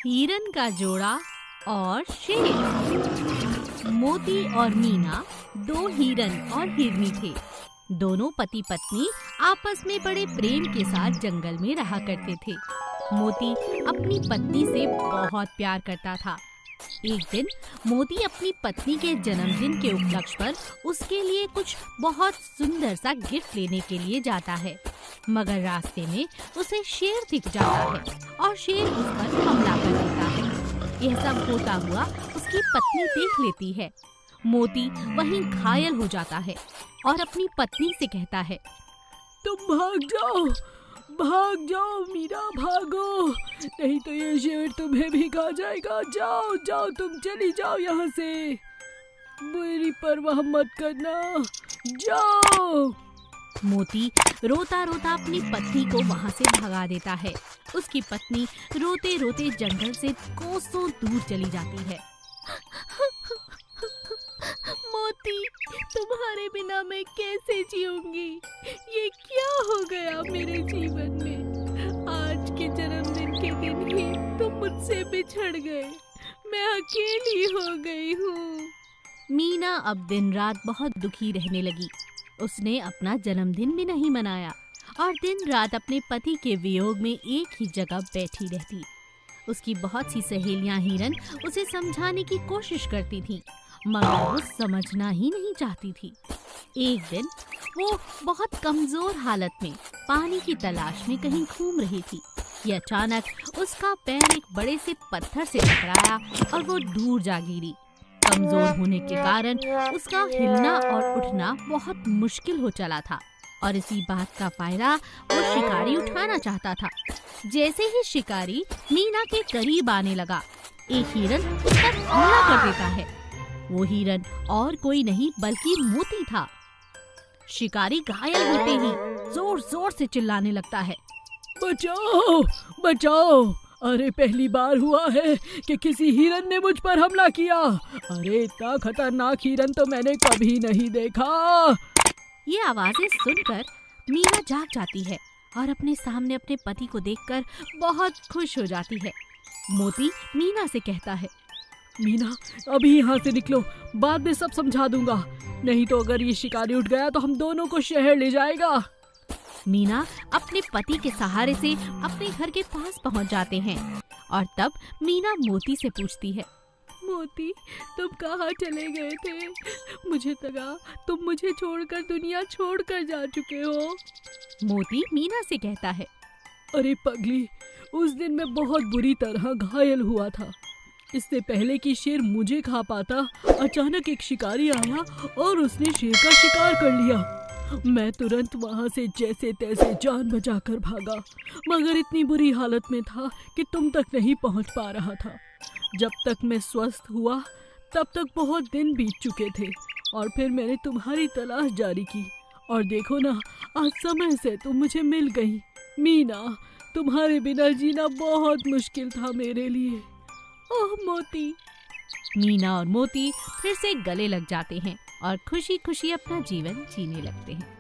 हिरन का जोड़ा और शेर। मोती और मीना दो हिरन और हिरनी थे। दोनों पति पत्नी आपस में बड़े प्रेम के साथ जंगल में रहा करते थे। मोती अपनी पत्नी से बहुत प्यार करता था। एक दिन मोती अपनी पत्नी के जन्मदिन के उपलक्ष्य पर उसके लिए कुछ बहुत सुंदर सा गिफ्ट लेने के लिए जाता है, मगर रास्ते में उसे शेर दिख जाता है और शेर उस पर हमला कर देता है। यह सब होता हुआ उसकी पत्नी देख लेती है। मोती वहीं घायल हो जाता है और अपनी पत्नी से कहता है, तुम भाग जाओ मीरा, भागो, नहीं तो ये शेर तुम्हें भी खा जाएगा। जाओ जाओ, तुम चली जाओ यहाँ से, मेरी परवाह मत करना, जाओ। मोती रोता रोता अपनी पत्नी को वहाँ से भगा देता है। उसकी पत्नी रोते रोते जंगल से कोसों दूर चली जाती है। मोती, तुम्हारे बिना मैं कैसे जीऊंगी? ये क्या हो गया मेरे जीवन में? आज के जन्मदिन के दिन ही तुम मुझसे बिछड़ गए, मैं अकेली हो गई हूँ। मीना अब दिन रात बहुत दुखी रहने लगी। उसने अपना जन्मदिन भी नहीं मनाया और दिन रात अपने पति के वियोग में एक ही जगह बैठी रहती। उसकी बहुत सी सहेलियां हिरन उसे समझाने की कोशिश करती थीं, मगर वो समझना ही नहीं चाहती थी। एक दिन वो बहुत कमजोर हालत में पानी की तलाश में कहीं घूम रही थी कि अचानक उसका पैर एक बड़े से पत्थर से टकराया और वो दूर जा गिरी। कमजोर होने के कारण उसका हिलना और उठना बहुत मुश्किल हो चला था और इसी बात का फायदा वो शिकारी उठाना चाहता था। जैसे ही शिकारी मीना के करीब आने लगा, एक हिरन उस पर हमला कर देता है। वो हिरन और कोई नहीं बल्कि मोती था। शिकारी घायल होते ही जोर जोर से चिल्लाने लगता है, बचाओ बचाओ, अरे पहली बार हुआ है कि किसी हिरन ने मुझ पर हमला किया। अरे इतना खतरनाक हिरन तो मैंने कभी नहीं देखा। ये आवाजें सुनकर मीना जाग जाती है और अपने सामने अपने पति को देखकर बहुत खुश हो जाती है। मोती मीना से कहता है, मीना, अभी यहाँ से निकलो, बाद में सब समझा दूंगा, नहीं तो अगर ये शिकारी उठ गया तो हम दोनों को शहर ले जाएगा। मीना अपने पति के सहारे से अपने घर के पास पहुँच जाते हैं और तब मीना मोती से पूछती है, मोती, तुम कहाँ चले गए थे? मुझे लगा तुम मुझे छोड़कर दुनिया छोड़कर जा चुके हो। मोती मीना से कहता है, अरे पगली, उस दिन मैं बहुत बुरी तरह घायल हुआ था। इससे पहले कि शेर मुझे खा पाता, अचानक एक शिकारी आया और उसने शेर का शिकार कर लिया। मैं तुरंत वहां से जैसे तैसे जान बचाकर भागा, मगर इतनी बुरी हालत में था कि तुम तक नहीं पहुंच पा रहा था। जब तक मैं स्वस्थ हुआ तब तक बहुत दिन बीत चुके थे और फिर मैंने तुम्हारी तलाश जारी की और देखो ना, आज समय से तुम मुझे मिल गई। मीना, तुम्हारे बिना जीना बहुत मुश्किल था मेरे लिए। ओह मोती। मीना और मोती फिर से गले लग जाते हैं और खुशी खुशी अपना जीवन जीने लगते हैं।